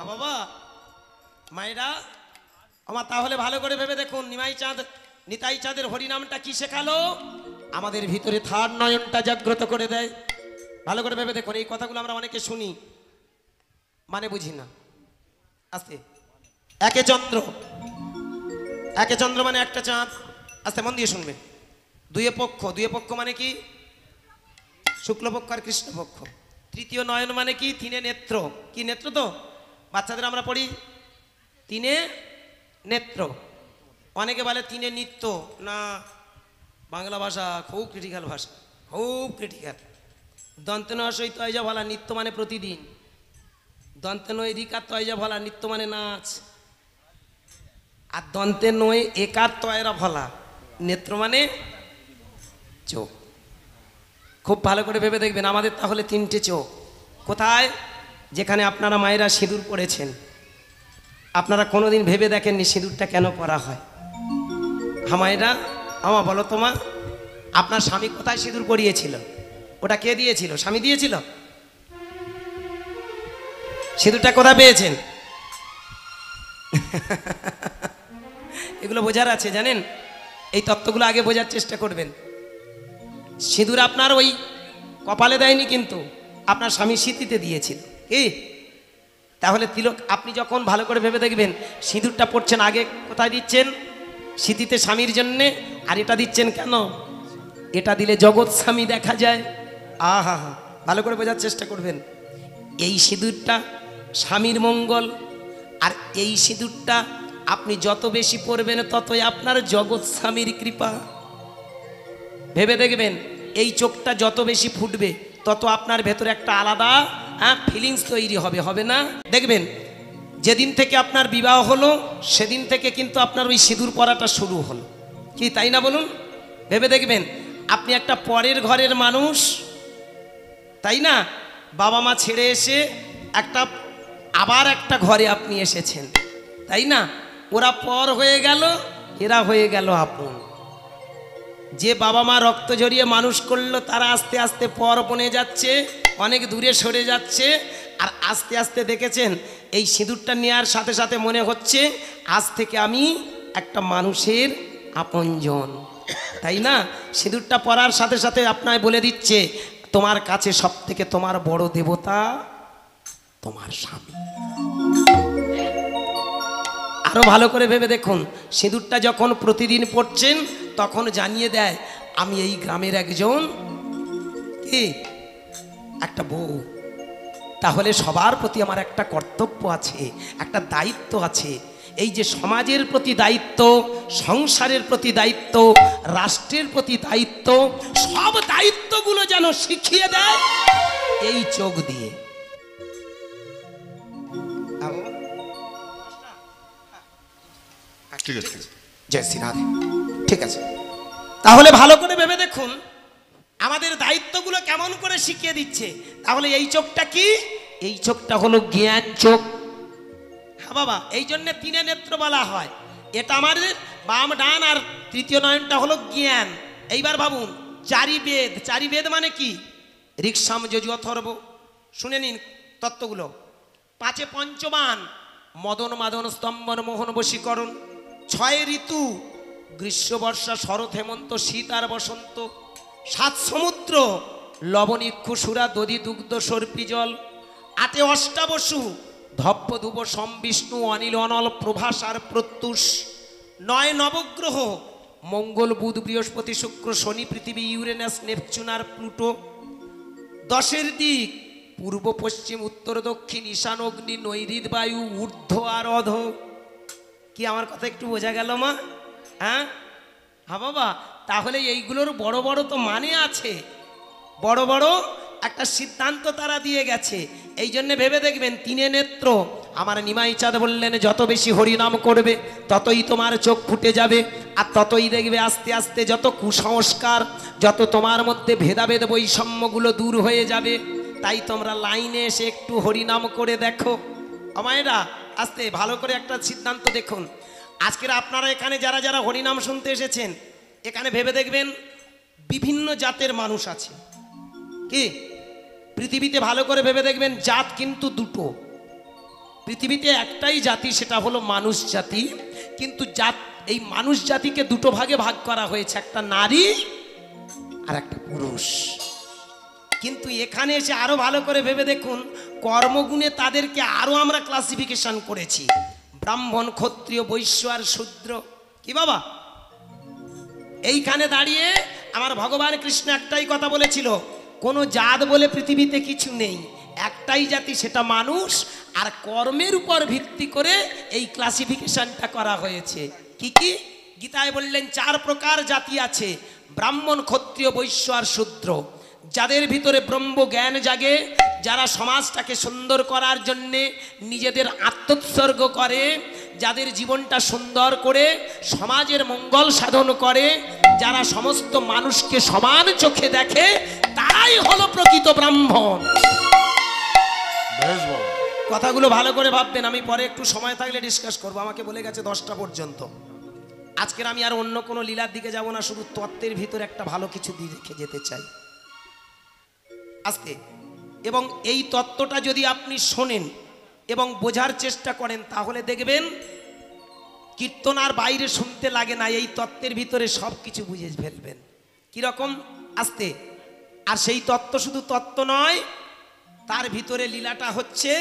হ্যাঁ বাবা মায়েরা আমার, তাহলে ভালো করে ভেবে দেখুন নিতাই চাঁদের হরিনামটা কি শেখালো? আমাদের ভিতরে থার নয়নটা জাগ্রত করে দেয়। ভালো করে ভেবে দেখুন, এই কথাগুলো আমরা অনেকে শুনি, মানে বুঝি না। আস্তে, একে চন্দ্র মানে একটা চাঁদ। আস্তে মন দিয়ে শুনবেন। দুয়ে পক্ষ মানে কি? শুক্লপক্ষ আর কৃষ্ণপক্ষ। তৃতীয় নয়ন মানে কি? তিনে নেত্র। কি নেত্র? তো বাচ্চাদের আমরা পড়ি তিনে নেত্র। অনেকে বলে তিনে নিত্য, না বাংলা ভাষা খুব ক্রিটিক্যাল ভাষা, খুব ক্রিটিক্যাল। দন্তেনয় সহিত তয়জা বলা, নিত্য মানে প্রতিদিন। দন্তেনয় রিকার তয়জা বলা, নিত্য মানে নাচ। আর দন্তে নয় একার তয়রা ভলা, নেত্র মানে চোখ। খুব ভালো করে ভেবে দেখবেন, আমাদের তাহলে তিনটে চোখ। কোথায়? যেখানে আপনারা মায়েরা সিঁদুর পড়েছেন, আপনারা কোনোদিন ভেবে দেখেননি সিঁদুরটা কেন পরা হয়? মায়েরা আমা বলো তোমা, আপনার স্বামী কোথায় সিঁদুর পরিয়েছিল? ওটা কে দিয়েছিল? স্বামী দিয়েছিল? সিঁদুরটা কোথায় পেয়েছেন? এগুলো বোঝার আছে, জানেন? এই তত্ত্বগুলো আগে বোঝার চেষ্টা করবেন। সিঁদুর আপনার ওই কপালে দেয়নি, কিন্তু আপনার স্বামী স্মৃতিতে দিয়েছিল। কি? তাহলে তিলক আপনি যখন ভালো করে ভেবে দেখবেন, সিঁদুরটা পড়ছেন আগে কোথায় দিচ্ছেন? স্মৃতিতে, স্বামীর জন্যে। আর এটা দিচ্ছেন কেন? এটা দিলে জগৎ স্বামী দেখা যায়। আহা হা, ভালো করে বোঝার চেষ্টা করবেন। এই সিঁদুরটা স্বামীর মঙ্গল, আর এই সিঁদুরটা আপনি যত বেশি পড়বেন ততই আপনার জগৎ স্বামীর কৃপা। ভেবে দেখবেন, এই চোখটা যত বেশি ফুটবে তত আপনার ভেতরে একটা আলাদা ফিলিংস তৈরি হবে, হবে না? দেখবেন যেদিন থেকে আপনার বিবাহ হলো সেদিন থেকে কিন্তু আপনার ওই সিঁদুর পরাটা শুরু হলো। কি তাই না বলুন? ভেবে দেখবেন, আপনি একটা পরের ঘরের মানুষ, তাই না? বাবা মা ছেড়ে এসে আবার একটা ঘরে আপনি এসেছেন, তাই না? ওরা পর হয়ে গেল, এরা হয়ে গেল আপন। যে বাবা মা রক্ত ঝরিয়ে মানুষ করলো তারা আস্তে আস্তে পর বনে যাচ্ছে, অনেক দূরে সরে যাচ্ছে। আর আস্তে আস্তে দেখেছেন, এই সিঁদুরটা নেওয়ার সাথে সাথে মনে হচ্ছে আজ থেকে আমি একটা মানুষের আপনজন, তাই না? সিঁদুরটা পরার সাথে সাথে আপনায় বলে দিচ্ছে, তোমার কাছে সব থেকে তোমার বড় দেবতা তোমার স্বামী। আরো ভালো করে ভেবে দেখুন, সিঁদুরটা যখন প্রতিদিন পড়ছেন তখন জানিয়ে দেয়, আমি এই গ্রামের একজন কি একটা বউ। তাহলে সবার প্রতি আমার একটা কর্তব্য আছে, একটা দায়িত্ব আছে। এই যে সমাজের প্রতি দায়িত্ব, সংসারের প্রতি দায়িত্ব, রাষ্ট্রের প্রতি দায়িত্ব, সব দায়িত্বগুলো যেন শিখিয়ে দেয় এই চোখ দিয়ে। ঠিক আছে, জয় শ্রী রাধে। ঠিক আছে, তাহলে ভালো করে ভেবে দেখুন আমাদের দায়িত্বগুলো কেমন করে শিখিয়ে দিচ্ছে। তাহলে এই চোখটা কি? এই চোখটা হলো জ্ঞান চোখ। হ্যাঁ বাবা, এই জন্য তিনে নেত্র বলা হয়। এটা আমাদের বাম ডান, আর তৃতীয় নয়নটা হলো জ্ঞান। এইবার ভাবুন, চারি বেদ। চারি বেদ মানে কি? ঋক্সাম যজু অথর্ব। শুনে নিন তত্ত্বগুলো। পাঁচে পঞ্চবান, মদন মাদন স্তম্ভন মোহন বশীকরণ। ছয় ঋতু, গ্রীষ্ম বর্ষা শরৎ হেমন্ত শীত আর বসন্ত। সাত সমুদ্র, লবণীক্ষু সুরা দধি দুগ্ধ সর্পি জল। আটে অষ্টাবসু, ধপ্প ধুব সম্বিষ্ণু অনিল অনল প্রভাস আর প্রত্যুষ। নয় নবগ্রহ, মঙ্গল বুধ বৃহস্পতি শুক্র শনি পৃথিবী ইউরেনাস নেপচুন আর প্লুটো। দশের দিক, পূর্ব পশ্চিম উত্তর দক্ষিণ ঈশান অগ্নি নৈঋত বায়ু ঊর্ধ্ব আর অধ। কি আমার কথা একটু বোঝা গেল মা? হ্যাঁ বাবা, তাহলে এইগুলোর বড় বড় তো মানে আছে, বড় বড় একটা সিদ্ধান্ত তারা দিয়ে গেছে। এই জন্য ভেবে দেখবেন, তিনে নেত্র। আমার নিমাই চাঁদ বললেন, যত বেশি হরিনাম করবে ততই তোমার চোখ ফুটে যাবে, আর ততই দেখবে আস্তে আস্তে যত কুসংস্কার, যত তোমার মধ্যে ভেদাভেদ বৈষম্যগুলো দূর হয়ে যাবে। তাই তোমরা লাইনে এসে একটু হরিনাম করে দেখো। আমায়রা আস্তে ভালো করে একটা সিদ্ধান্ত দেখুন। আজকের আপনারা এখানে যারা যারা হরিনাম শুনতে এসেছেন, এখানে ভেবে দেখবেন বিভিন্ন জাতের মানুষ আছে। কি পৃথিবীতে ভালো করে ভেবে দেখবেন, জাত কিন্তু দুটো। পৃথিবীতে একটাই জাতি, সেটা হলো মানুষ জাতি। কিন্তু এই মানুষ জাতিকে দুটো ভাগে ভাগ করা হয়েছে, একটা নারী আর একটা পুরুষ। কিন্তু এখানে এসে আরো ভালো করে ভেবে দেখুন, কর্মগুণে তাদেরকে আরো আমরা ক্লাসিফিকেশন করেছি, ব্রাহ্মণ, ক্ষত্রিয়, বৈশ্য আর শূদ্র। কি বাবা, এইখানে দাঁড়িয়ে আমার ভগবান কৃষ্ণ একটাই কথা বলেছিল, কোনো জাত বলে পৃথিবীতে কিছু নেই, একটাই জাতি, সেটা মানুষ। আর কর্মের উপর ভিত্তি করে এই ক্লাসিফিকেশনটা করা হয়েছে। কি কি? গীতায় বললেন 4 প্রকার জাতি আছে, ব্রাহ্মণ, ক্ষত্রিয়, বৈশ্য আর শূদ্র। যাদের ভিতরে ব্রহ্ম জ্ঞান জাগে, যারা সমাজটাকে সুন্দর করার জন্যে নিজেদের আত্মোৎসর্গ করে, যাদের জীবনটা সুন্দর করে সমাজের মঙ্গল সাধন করে, যারা সমস্ত মানুষকে সমান চোখে দেখে, তারাই হলো প্রকৃত ব্রাহ্মণ। কথাগুলো ভালো করে ভাববেন, আমি পরে একটু সময় থাকলে ডিসকাস করবো। আমাকে বলে গেছে 10টা পর্যন্ত। আজকের আমি আর অন্য কোনো লীলার দিকে যাব না, শুধু তত্ত্বের ভিতরে একটা ভালো কিছু দিয়ে রেখে যেতে চাই আজকে। এবং এই তত্ত্বটা যদি আপনি শোনেন এবং বোঝার চেষ্টা করেন, তাহলে দেখবেন কীর্তন আর বাইরে শুনতে লাগে না, এই তত্ত্বের ভিতরে সব কিছু বুঝে ফেলবেন। কিরকম? আস্তে। আর সেই তত্ত্ব শুধু তত্ত্ব নয়, তার ভিতরে লীলাটা হচ্ছে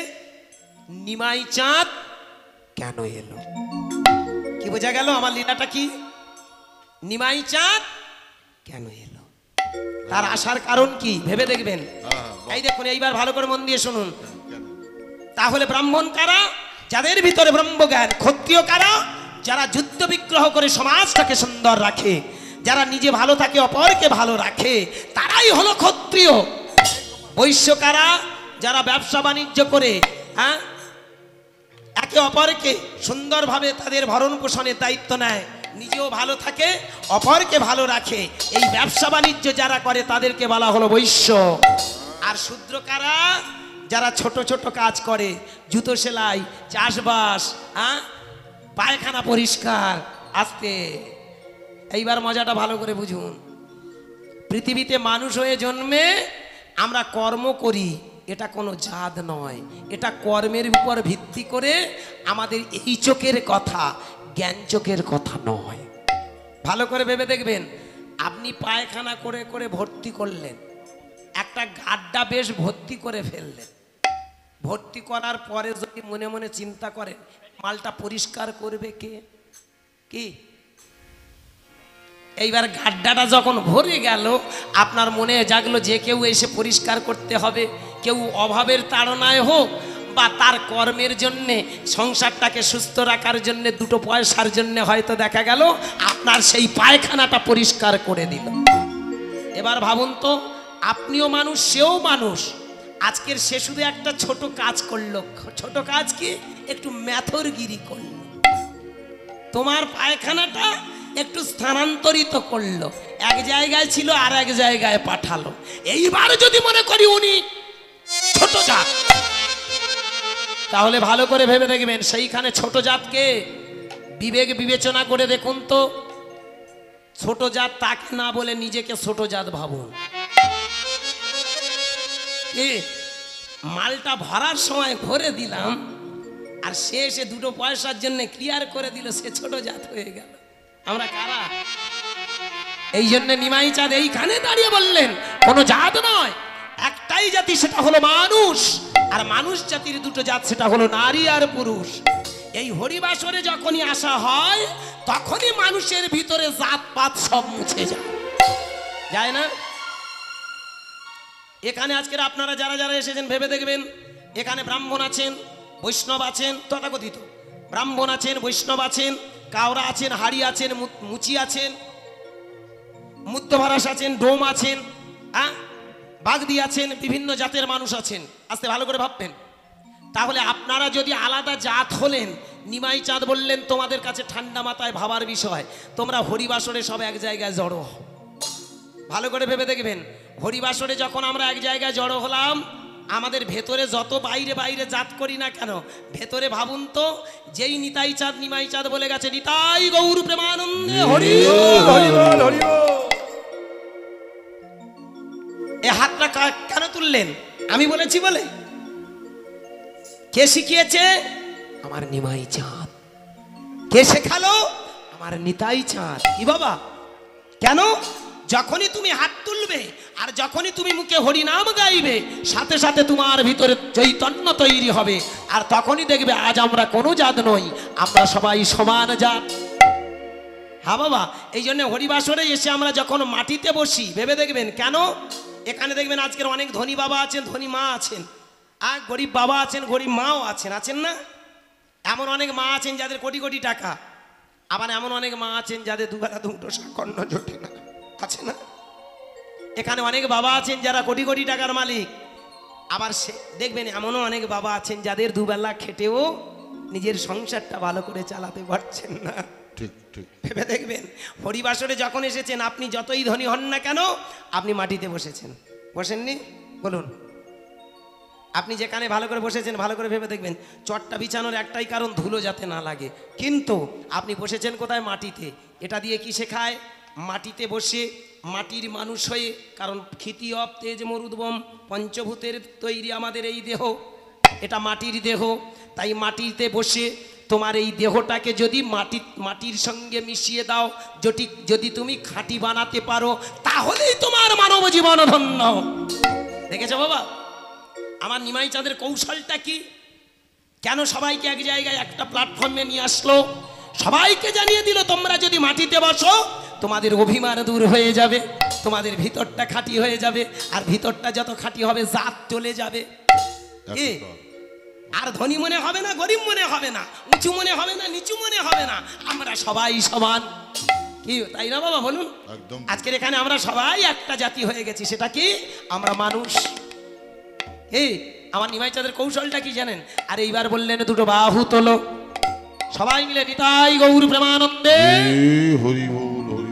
নিমাই চাঁদ কেন এলো। কি বোঝা গেল আমার লীলাটা কি? নিমাই চাঁদ কেন এলো, তার আসার কারণ কি ভেবে দেখবেন। এই দেখুন, এইবার ভালো করে মন দিয়ে শুনুন। তাহলে ব্রাহ্মণ কারা? যাদের ভিতরে ব্রহ্মজ্ঞান। ক্ষত্রিয় কারা? যারা যুদ্ধ বিগ্রহ করে সমাজটাকে সুন্দর রাখে, যারা নিজে ভালো থাকে অপরকে ভালো রাখে, তারাই হলো ক্ষত্রিয়। বৈশ্য কারা? যারা ব্যবসা বাণিজ্য করে একে অপরকে সুন্দরভাবে তাদের ভরণ পোষণের দায়িত্ব নেয়, নিজেও ভালো থাকে অপরকে ভালো রাখে, এই ব্যবসা বাণিজ্য যারা করে তাদেরকে বলা হলো বৈশ্য। আর শূদ্র কারা? যারা ছোট ছোট কাজ করে, জুতো সেলাই, চাষবাস, পায়খানা পরিষ্কার। আস্তে, এইবার মজাটা ভালো করে বুঝুন। পৃথিবীতে মানুষ হয়ে জন্মে আমরা কর্ম করি, এটা কোনো জাত নয়, এটা কর্মের উপর ভিত্তি করে আমাদের এই চোখের কথা, জ্ঞান চোখের কথা নয়। ভালো করে ভেবে দেখবেন, আপনি পায়খানা করে করে ভর্তি করলেন, একটা গাড্ডা বেশ ভর্তি করে ফেললেন। ভর্তি করার পরে যদি মনে মনে চিন্তা করেন, মালটা পরিষ্কার করবে কে? কি? এইবার গাড্ডাটা যখন ভরে গেল, আপনার মনে জাগলো যে কেউ এসে পরিষ্কার করতে হবে। কেউ অভাবের তাড়নায় হোক বা তার কর্মের জন্যে, সংসারটাকে সুস্থ রাখার জন্যে, 2 পয়সার জন্যে হয়তো দেখা গেল আপনার সেই পায়খানাটা পরিষ্কার করে দিল। এবার ভাবুন তো, আপনিও মানুষ, সেও মানুষ। আজকের সে শুধু একটা ছোট কাজ করলো। ছোট কাজ কি? একটু ম্যাথরগিরি করলো, তোমার পায়খানাটা একটু স্থানান্তরিত করলো, এক জায়গায় ছিল আর এক জায়গায় পাঠালো। এইবার যদি মনে করি উনি ছোট জাত, তাহলে ভালো করে ভেবে দেখবেন সেইখানে ছোট জাতকে বিবেক বিবেচনা করে দেখুন তো, ছোট জাত তাকে না বলে নিজেকে ছোট জাত ভাবুন। মালটা ভরার সময় ভরে দিলাম, আর সে এসে 2 পয়সার জন্য ক্লিয়ার করে দিল, সে ছোট জাত হয়ে গেল। আমরা কারা? এই জন্য নিমাই চাঁদ এইখানে দাঁড়িয়ে বললেন, কোনো জাত নয়, একটাই জাতি, সেটা হলো মানুষ। আর মানুষ জাতির 2 জাত, সেটা হলো নারী আর পুরুষ। এই হরিবাসরে যখনই আসা হয়, তখনই মানুষের ভিতরে জাতপাত সব মুছে যায় না? এখানে আজকের আপনারা যারা যারা এসেছেন ভেবে দেখবেন, এখানে ব্রাহ্মণ আছেন, বৈষ্ণব আছেন, তথাকথিত ব্রাহ্মণ আছেন, বৈষ্ণব আছেন, কাওরা আছেন, হাড়ি আছেন, মুচি আছেন, মুদ্রভারাস আছেন, ডোম আছেন, বাগদি আছেন, বিভিন্ন জাতের মানুষ আছেন। আস্তে ভালো করে ভাববেন। তাহলে আপনারা যদি আলাদা জাত হলেন, নিমাই চাঁদ বললেন তোমাদের কাছে ঠান্ডা মাথায় ভাবার বিষয়, তোমরা হরিবাসরে সব এক জায়গায় জড়ো। ভালো করে ভেবে দেখবেন, হরিবাসরে যখন আমরা এক জায়গায় জড়ো হলাম, আমাদের ভেতরে যত বাইরে বাইরে জাত করি না কেন, ভেতরে ভাবুন তো, যেই নিতাই চাঁদ নিমাই চাঁদ বলে গেছে, নিতাই গৌর প্রেমানন্দে হরি হরি হরি, এ হাতটা কেন তুললেন? আমি বলেছি বলে? কে শিখিয়েছে? আমার নিমাই চাঁদ। কে শেখালো? আমার নিতাই চাঁদ। কি বাবা? কেন? যখনই তুমি হাত তুলবে আর যখনই তুমি মুখে হরিনাম গাইবে, সাথে সাথে তোমার ভিতরে চৈতন্য তৈরি হবে। আর তখনই দেখবে আজ আমরা কোনো জাত নই, আমরা সবাই সমান জাত। হ্যাঁ বাবা, এই জন্য হরিবাসরে এসে আমরা যখন মাটিতে বসি, ভেবে দেখবেন কেন এখানে দেখবেন আজকের অনেক ধনী বাবা আছেন, ধনী মা আছেন, আর গরিব বাবা আছেন, গরিব মাও আছেন, আছেন না? এমন অনেক মা আছেন যাদের কোটি কোটি টাকা, আবার এমন অনেক মা আছেন যাদের দুবেলা দুটো কর্ণ জোটে না, আছে না? এখানে অনেক বাবা আছেন যারা কোটি কোটি টাকার মালিক, আবার সে দেখবেন এমনও অনেক বাবা আছেন যাদের দুবেলা খেটেও নিজের সংসারটা ভালো করে চালাতে পারছেন না। ঠিক ঠিক। ভেবে দেখবেন হরিবাসরে যখন এসেছেন, আপনি যতই ধনী হন না কেন, আপনি মাটিতে বসেছেন, বসেননি? বলুন, আপনি যেখানে ভালো করে বসেছেন, ভালো করে ভেবে দেখবেন চটটা বিছানোর একটাই কারণ ধুলো যাতে না লাগে, কিন্তু আপনি বসেছেন কোথায়? মাটিতে। এটা দিয়ে কি শেখায়? মাটিতে বসে মাটির মানুষ হয়ে, কারণ ক্ষিতি অব তেজ মরুদ্বম পঞ্চভূতের তৈরি আমাদের এই দেহ, এটা মাটির দেহ। তাই মাটিতে বসে তোমার এই দেহটাকে যদি মাটির সঙ্গে মিশিয়ে দাও, যদি তুমি খাঁটি বানাতে পারো, তাহলেই তোমার মানব জীবন ধন্য। দেখেছো বাবা আমার নিমাই চাঁদের কৌশলটা কি? কেন সবাইকে এক জায়গায় একটা প্ল্যাটফর্মে নিয়ে আসলো? সবাইকে জানিয়ে দিল তোমরা যদি মাটিতে বসো তোমাদের অভিমান দূর হয়ে যাবে, তোমাদের ভিতরটা খাঁটি হয়ে যাবে, আর ভিতরটা যত খাঁটি হবে জাত চলে যাবে। আর ধনী মনে হবে না, গরিব মনে হবে না, উঁচু মনে হবে না, নিচু মনে হবে না, আমরা সবাই সমান। কি তাই না বাবা বলুন? আজকের এখানে আমরা সবাই একটা জাতি হয়ে গেছি, সেটা কি? আমরা মানুষ। আমার নিমাই চাঁদের কৌশলটা কি জানেন? আর এইবার বললেন দুটো বাহু তোলো, সবাই মিলে নিতাই গৌর প্রেমানন্দে হরি বল হরি।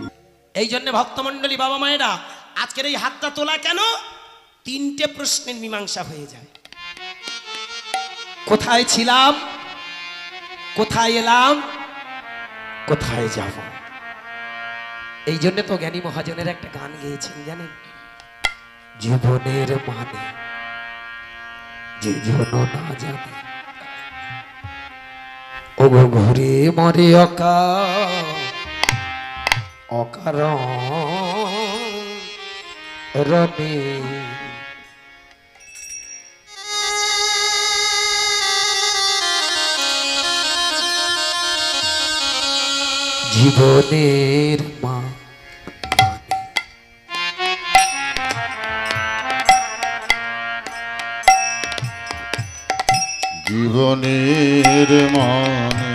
এই জন্য ভক্তমণ্ডলী বাবা মায়েরা আজকের এই হাতটা তোলা কেন? তিনটে প্রশ্নের মীমাংসা হয়ে যায়। কোথায় ছিলাম, কোথায় এলাম, কোথায় যাব? এই জন্য তো জ্ঞানী মহাজনের একটা গান গেয়েছেন জানেন, জীবনের মানে যে জন না জানে, ও ঘুরে মরে অকারণে। জীবনের মা জীবনের মানে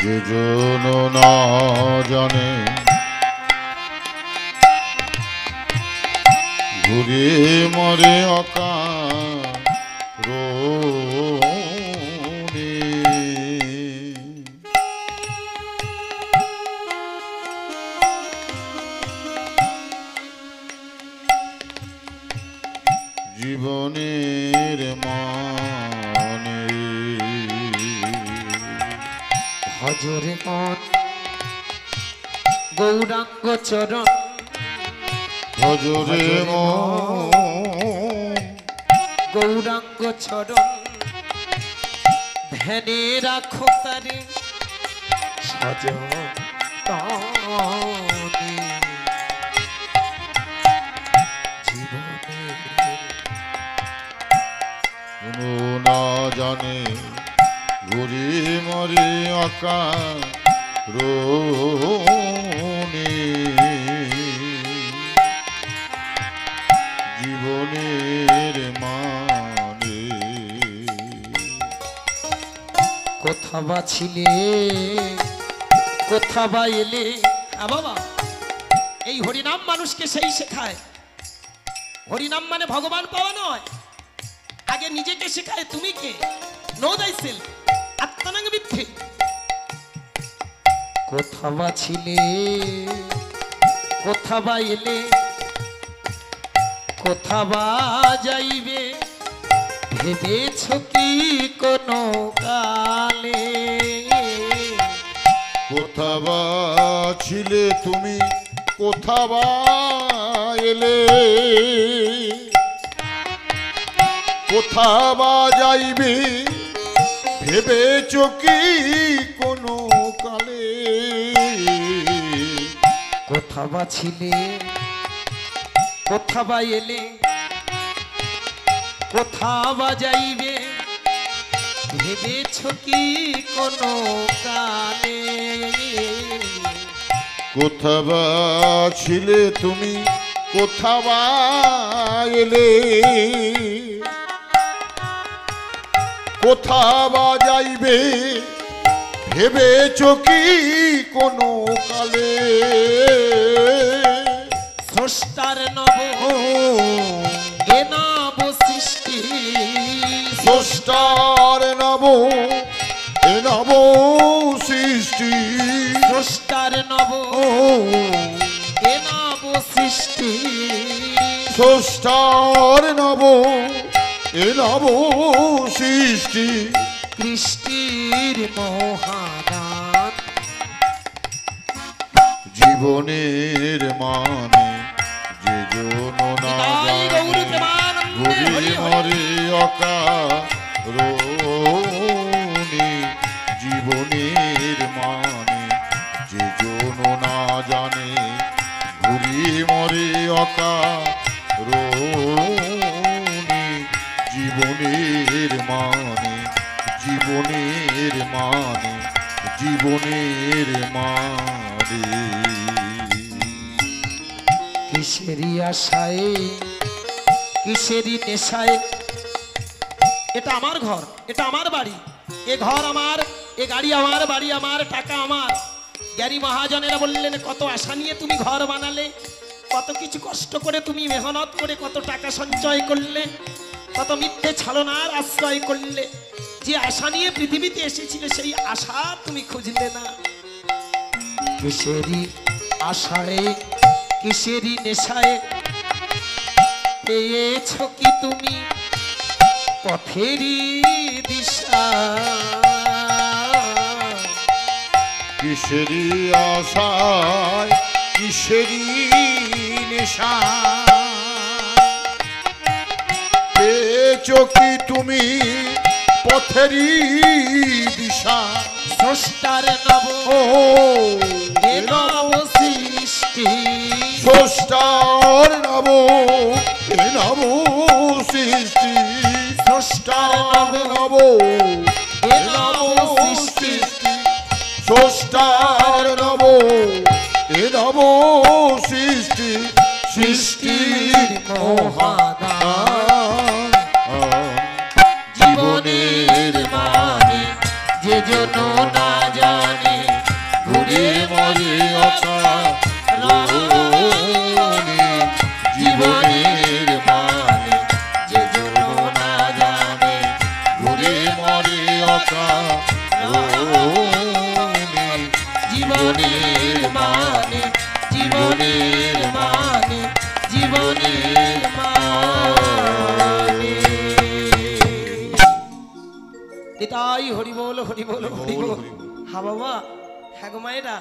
যে জন না জানে, ঘুরে মরে অকারণে। জীবনের মানে ভজরে মন গৌরাঙ্গ চরণ, ভজরে মন গৌরাঙ্গ চরণ, ধ্যানে রাখো তারে সজনে। কোনো না জানে ঘুরে মরে অকারণে। জীবনের মানে কোথা বা ছিলে, কোথা বা এলে। বাবা এই হরিনাম মানুষকে সেই শেখায়। হরিনাম মানে ভগবান পাওয়া নয়, আগে নিজেকে শেখায় তুমি কে। নো দাই সেলফ, আত্মনাং বিদ্ধি। কোথা বা ছিলে, কোথা বা এলে, কোথা বা যাইবে, ভেবেছ কি কোনো কালে। কোথা বা ছিলে তুমি, কোথা বা এলে, কোথা বা যাইবে ভেবেছ কি কোনো কালে কোথা বা ছিলে কোথা বা এলে কোথা বা যাইবে ভেবেছ কি কোনো কালে কোথা বা ছিলে তুমি কোথা বা এলে কোথা বা যাইবে ভেবেছ কি কোনো কালে স্রষ্টার নব এ নব সৃষ্টি স্রষ্টার নব এ নব সৃষ্টি স্রষ্টার নব এ নব সৃষ্টি স্রষ্টার নব এ নব সৃষ্টি কৃষ্টির মহাদান জীবনের মানে যে জন না তাই গৌরী জানে প্রেমানন্দে ঘুরি হরি হরি। মরে অকারণে জীবনের মানে যে জন না জানে ঘুরি মরে অকারণে জীবনের মানে জীবনের মানে জীবনের মানে কিসেরই আশায় কিসেরই নেশায় এটা আমার ঘর এটা আমার বাড়ি এ ঘর আমার এ গাড়ি আমার বাড়ি আমার টাকা আমার জ্ঞানী মহাজনেরা বললেন কত আশা নিয়ে তুমি ঘর বানালে কত কিছু কষ্ট করে তুমি মেহনত করে কত টাকা সঞ্চয় করলে কত মিথ্যে ছলনার আশ্রয় করলে যে আশা নিয়ে পৃথিবীতে এসেছিলে সেই আশা তুমি খুঁজলে না কিসেরই আশায় কিসেরই নেশায় পেয়েছ কি তুমি পথেরই দিশা কিসেরি আশায় কিসেরি নেশা পেয়েছ কি তুমি পথেরই দিশা স্রষ্টার নব ও এ নব সৃষ্টি স্রষ্টার নব এ নব সৃষ্টি স্রষ্টার স্রষ্টার নব নব এ নব সৃষ্টি স্রষ্টার নব এ নব সৃষ্টি সৃষ্টির মহাদান জীবনের মানে যে জন না জানে ঘুরে মরে অকারণে জীবনের মানে যে জন না জানে ঘুরে মরে অকারণে জীবনের মানে জীবনের মানে জীবনের মানে নিতাই হরি বল হরি বল হরি বল হা বাবা হ্যাঁ গো মায়েরা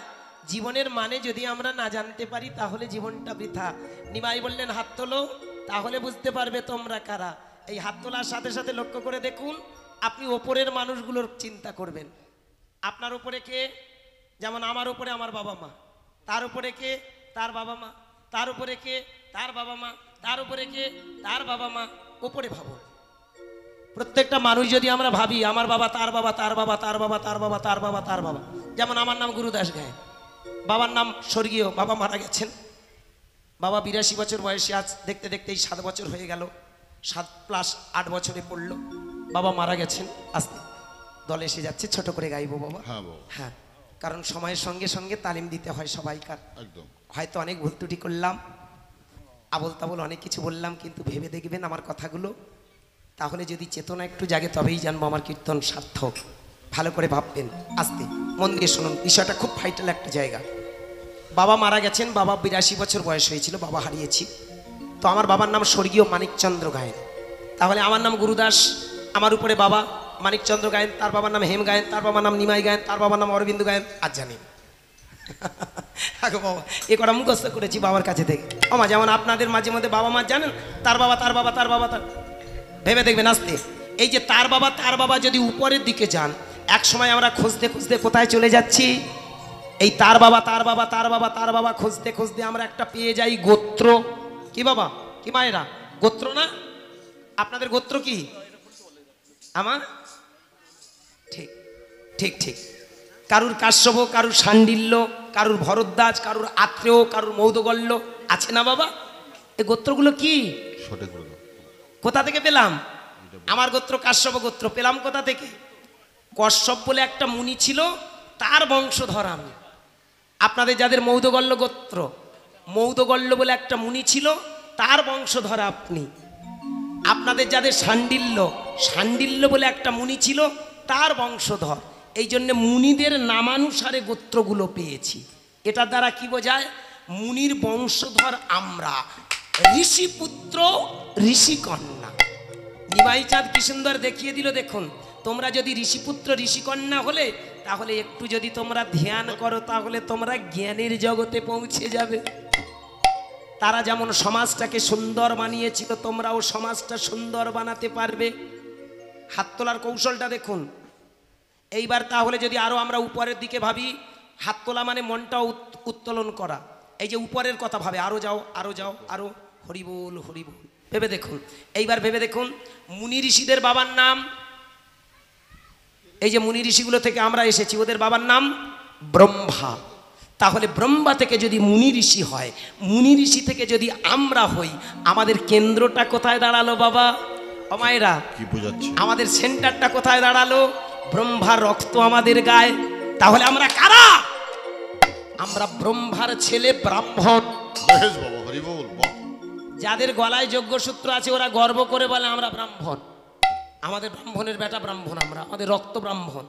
জীবনের মানে যদি আমরা না জানতে পারি তাহলে জীবনটা বৃথা নিমাই বললেন হাত তোলো তাহলে বুঝতে পারবে তোমরা কারা এই হাত তোলার সাথে সাথে লক্ষ্য করে দেখুন আপনি ওপরের মানুষগুলোর চিন্তা করবেন আপনার উপরে কে যেমন আমার উপরে আমার বাবা মা তার উপরে কে তার বাবা মা তার উপরে কে তার বাবা মা তার উপরে কে তার বাবা মা উপরে ভাবো প্রত্যেকটা মানুষ যদি আমরা ভাবি আমার বাবা তার বাবা তার বাবা তার বাবা তার বাবা তার বাবা তার বাবা যেমন আমার নাম গুরুদাস গায়ে বাবার নাম স্বর্গীয় বাবা মারা গেছেন বাবা 82 বছর বয়সে আজ দেখতে দেখতেই 7 বছর হয়ে গেল 7+8 বছরে পড়লো বাবা মারা গেছেন আস্তে দলে এসে যাচ্ছে ছোট করে গাইবো বাবা হ্যাঁ বাবা হ্যাঁ কারণ সময়ের সঙ্গে সঙ্গে তালিম দিতে হয় সবাইকার একদম হয়তো অনেক ভুল ত্রুটি করলাম আবল তাবল অনেক কিছু বললাম কিন্তু ভেবে দেখবেন আমার কথাগুলো তাহলে যদি চেতনা একটু জাগে তবেই জানবো আমার কীর্তন সার্থক ভালো করে ভাববেন আস্তে মন দিয়ে শুনুন বিষয়টা খুব ভাইটাল একটা জায়গা বাবা মারা গেছেন বাবা 82 বছর বয়স হয়েছিল বাবা হারিয়েছি তো আমার বাবার নাম স্বর্গীয় মানিকচন্দ্র গায়েন তাহলে আমার নাম গুরুদাস আমার উপরে বাবা মানিকচন্দ্র গায়েন তার বাবার নাম হেম গায়েন তার বাবার নাম নিমাই গায়েন তার বাবার নাম অরবিন্দ গায়েন আজ জানি আগো বাবা এ কটা মুখস্থ করেছি বাবার কাছে থেকে আমা যেমন আপনাদের মাঝে মধ্যে বাবা মা জানেন তার বাবা তার বাবা তার বাবা তার ভেবে দেখবেন আসতে। এই যে তার বাবা যদি উপরের দিকে যান, এক সময় আমরা খুঁজতে খুঁজতে কোথায় চলে যাচ্ছি? এই তার বাবা খুঁজতে খুঁজতে আমরা একটা পেয়ে যাই গোত্র। কি বাবা, কি মায়েরা, গোত্র না? আপনাদের গোত্র কি? আমার ঠিক ঠিক ঠিক। কারুর কাশ্যপ, কারুর শাণ্ডিল্য, কারুর ভরদ্বাজ, কারুর আত্রেয়, কারুর মৌদগল্য আছে না বাবা? এই গোত্রগুলো কি? সঠিক বলে দাও। কোথা থেকে পেলাম? আমার গোত্র কাশ্যপ গোত্র। পেলাম কোথা থেকে? কশ্যপ বলে একটা মুনি ছিল, তার বংশধর আমি। আপনাদের যাদের মৌদগল্য গোত্র, মৌদগল্য বলে একটা মুনি ছিল, তার বংশধর আপনি। আপনাদের যাদের শাণ্ডিল্য, শাণ্ডিল্য বলে একটা মুনি ছিল, তার বংশধর। এই জন্য মুনিদের নামানুসারে গোত্রগুলো পেয়েছি। এটার দ্বারা কি বোঝায়? মুনির বংশধর আমরা, ঋষিপুত্র ঋষিকন্যা। নিমাই চাঁদ কি সুন্দর দেখিয়ে দিল দেখুন। তোমরা যদি ঋষিপুত্র ঋষিকন্যা হলে, তাহলে একটু যদি তোমরা ধ্যান করো, তাহলে তোমরা জ্ঞানের জগতে পৌঁছে যাবে। তারা যেমন সমাজটাকে সুন্দর বানিয়েছিল, তোমরাও সমাজটা সুন্দর বানাতে পারবে। হাত তোলার কৌশলটা দেখুন। এইবার তাহলে যদি আরো আমরা উপরের দিকে ভাবি, হাত তোলা মানে মনটা উত্তোলন করা। এই যে উপরের কথা ভাবে, আরো যাও আরো যাও আরো, হরিবোল হরিবোল। ভেবে দেখুন, এইবার ভেবে দেখুন, মুনি ঋষিদের বাবার নাম। এই যে মুনি ঋষিগুলো থেকে আমরা এসেছি, ওদের বাবার নাম ব্রহ্মা। তাহলে ব্রহ্মা থেকে যদি মুনি ঋষি হয়, মুনি ঋষি থেকে যদি আমরা হই, আমাদের কেন্দ্রটা কোথায় দাঁড়ালো বাবা? মায়েরা কি বোঝাচ্ছে? আমাদের সেন্টারটা কোথায় দাঁড়ালো? ব্রহ্মার রক্ত আমাদের গায়ে। তাহলে আমরা কারা? আমরা ব্রহ্মার ছেলে, ব্রাহ্মণ। বেশ বাবা, হরি বল। যাদের গলায় যোগ্যসূত্র আছে, ওরা গর্ব করে বলে আমরা ব্রাহ্মণ। আমাদের ব্রাহ্মণের বেটা ব্রাহ্মণ, আমরা, আমাদের রক্ত ব্রাহ্মণ।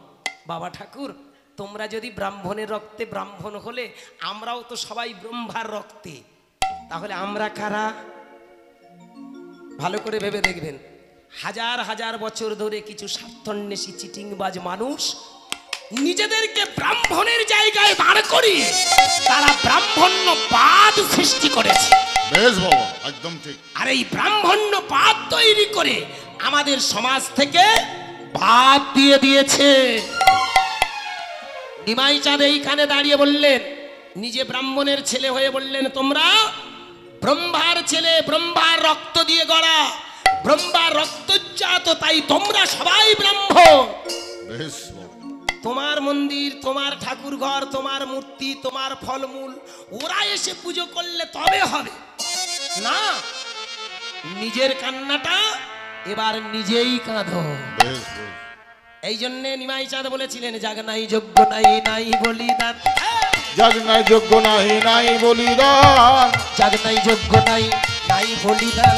বাবা ঠাকুর, তোমরা যদি ব্রাহ্মণের রক্তে ব্রাহ্মণ হলে, আমরাও তো সবাই ব্রহ্মার রক্তে। তাহলে আমরা কারা? ভালো করে ভেবে দেখবেন। হাজার হাজার বছর ধরে কিছু স্বার্থন্বেষী চিটিংবাজ মানুষ নিজেদেরকে ব্রাহ্মণের জায়গায় দাঁড় করিয়ে তারা ব্রাহ্মণ্যবাদ সৃষ্টি করেছে। বেশ বাবা, একদম ঠিক। আর এই ব্রাহ্মণ্যবাদ তৈরি করে আমাদের সমাজ থেকে বাদ দিয়ে দিয়েছে। নিমাই চাঁদ এইখানে দাঁড়িয়ে বললেন, নিজে ব্রাহ্মণের ছেলে হয়ে বললেন, তোমরা ব্রহ্মার ছেলে, ব্রহ্মার রক্ত দিয়ে গড়া, ব্রহ্মার রক্তজাত, তাই তোমরা সবাই ব্রাহ্মণ। বেশ বাবা। তোমার মন্দির, তোমার ঠাকুর ঘর, তোমার মূর্তি, তোমার ফলমূল ওরা এসে পুজো করলে তবে হবে না। নিজের কান্নাটা এবার নিজেই কাঁদো। বেশ বেশ। এই জন্যে নিমাই চাঁদ বলেছিলেন, জাগ নাই যোগ্য নাই নাই বলিদান, যাগ নাই যোগ্য নাই নাই বলিদান, জাগ নাই যোগ্য নাই নাই বলিদান,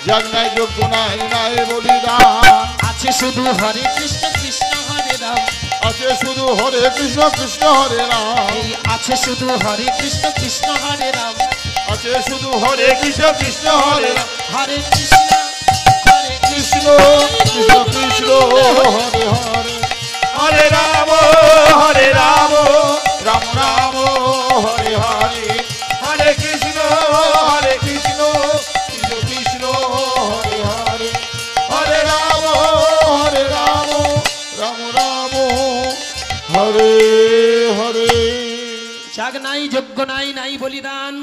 যাগ নাই যোগ্য নাই নাই বলিদান। আছে শুধু হরে কৃষ্ণ কৃষ্ণ হরে রাম, আছে শুধু হরে কৃষ্ণ কৃষ্ণ হরে রাম, এই আছে শুধু হরে কৃষ্ণ কৃষ্ণ হরে রাম, আছে শুধু হরে কৃষ্ণ কৃষ্ণ হরে রাম, হরে কৃষ্ণ কৃষ্ণ কৃষ্ণ কৃষ্ণ হরে হরে, হরে রাম রাম রাম হরে হরে, হরে কৃষ্ণ কৃষ্ণ কৃষ্ণ হরে হরে, হরে রাম রাম রাম হরে হরে। জাগ নাই যোগ্য নাই নাই বলিদান,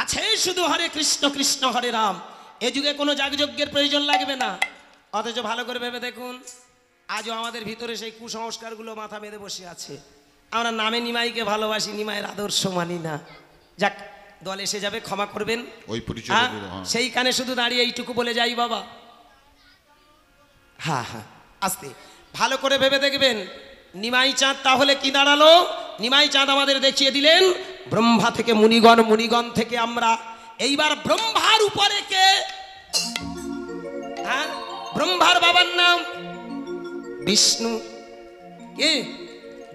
আছে শুধু হরে কৃষ্ণ কৃষ্ণ হরে রাম। এ যুগে কোনো যাগযজ্ঞের প্রয়োজন লাগবে না। অথচ ভালো করে ভেবে দেখুন, আজও আমাদের ভিতরে সেই কুসংস্কারগুলো মাথা বেঁধে বসে আছে। আমরা নামে নিমাইকে ভালোবাসি, নিমাইয়ের আদর্শ মানি না। যাক, দল এসে যাবে, ক্ষমা করবেন। ওই পরিচয় হ্যাঁ, দেবো, হ্যাঁ। সেইখানে শুধু দাঁড়িয়ে এইটুকু বলে যাই বাবা। হ্যাঁ হ্যাঁ, আস্তে ভালো করে ভেবে দেখবেন। নিমাই চাঁদ তাহলে কি দাঁড়ালো? নিমাই চাঁদ আমাদের দেখিয়ে দিলেন, ব্রহ্মা থেকে মুনিগণ, মুনিগণ থেকে আমরা। এইবার ব্রহ্মার উপরে কে? হ্যাঁ, ব্রহ্মার বাবার নাম বিষ্ণু। কে?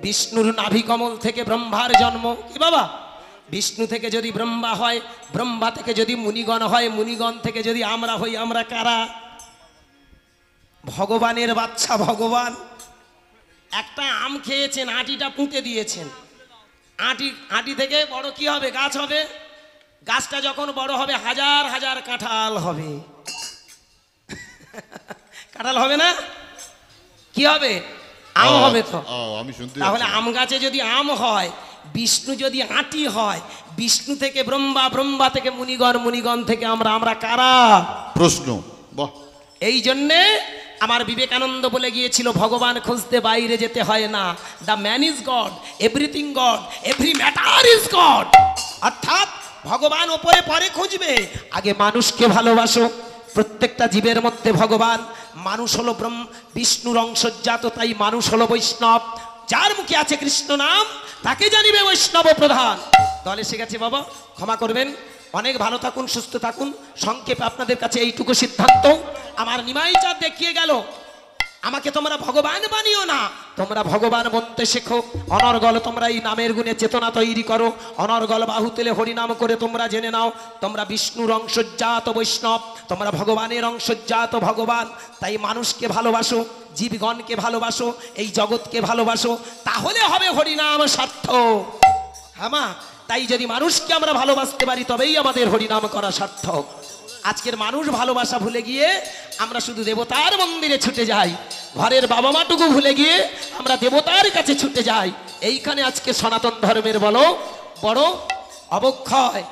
বিষ্ণুর নাভি কমল থেকে ব্রহ্মার জন্ম। কি বাবা? বিষ্ণু থেকে যদি ব্রহ্মা হয়, ব্রহ্মা থেকে যদি মুনিগণ হয়, মুনিগণ থেকে যদি আমরা হই, আমরা কারা? ভগবানের বাচ্চা ভগবান। একটা আম খেয়েছেন, আটিটা পুঁতে দিয়েছেন। আটি থেকে বড় কি হবে? গাছ হবে। গাছটা যখন বড় হবে, হাজার হাজার কাঁঠাল হবে। কাঁঠাল হবে না? কি হবে? আম হবে তো। আমি শুনতে তাহলে যাচ্ছি। আম গাছে যদি আম হয়, বিষ্ণু যদি আঁটি হয়, বিষ্ণু থেকে ব্রহ্মা, ব্রহ্মা থেকে মুনিগণ, মুনিগণ থেকে আমরা কারা? প্রশ্ন। বাহ। এই জন্যে আমার বিবেকানন্দ বলে গিয়েছিল, ভগবান খুঁজতে বাইরে যেতে হয় না। The man is god, everything god, every matter is god. অর্থাৎ ভগবান ওপরে পরে খুঁজবে, আগে মানুষকে ভালোবাসো। প্রত্যেকটা জীবের মধ্যে ভগবান, মানুষ হলো বিষ্ণুর অংশজাত, তাই মানুষ হলো বৈষ্ণব। যার মুখে আছে কৃষ্ণ নাম, তাকে জানিবে বৈষ্ণব প্রধান। দলে এসে গেছে বাবা, ক্ষমা করবেন। অনেক ভালো থাকুন, সুস্থ থাকুন। সংক্ষেপে আপনাদের কাছে এইটুকু সিদ্ধান্ত, আমার নিমাই চাঁদ দেখিয়ে গেল, আমাকে তোমরা ভগবান বানিও না, তোমরা ভগবান বলতে শেখো। অনর্গল তোমরা এই নামের গুণে চেতনা তৈরি করো। অনর্গল বাহু তুলে হরিনাম করে তোমরা জেনে নাও, তোমরা বিষ্ণুর অংশজাত বৈষ্ণব, তোমরা ভগবানের অংশজাত ভগবান। তাই মানুষকে ভালোবাসো, জীবগণকে ভালোবাসো, এই জগৎকে ভালোবাসো, তাহলে হবে হরিনাম সার্থক। হ্যাঁ মা, তাই যদি মানুষকে আমরা ভালোবাসতে পারি, তবেই আমাদের হরিনাম করা সার্থক। আজকের মানুষ ভালোবাসা ভুলে গিয়ে আমরা শুধু দেবতার মন্দিরে ছুটে যাই, ঘরের বাবা মাটুকু ভুলে গিয়ে আমরা দেবতার কাছে ছুটে যাই। এইখানে আজকে সনাতন ধর্মের বড় অবক্ষয়।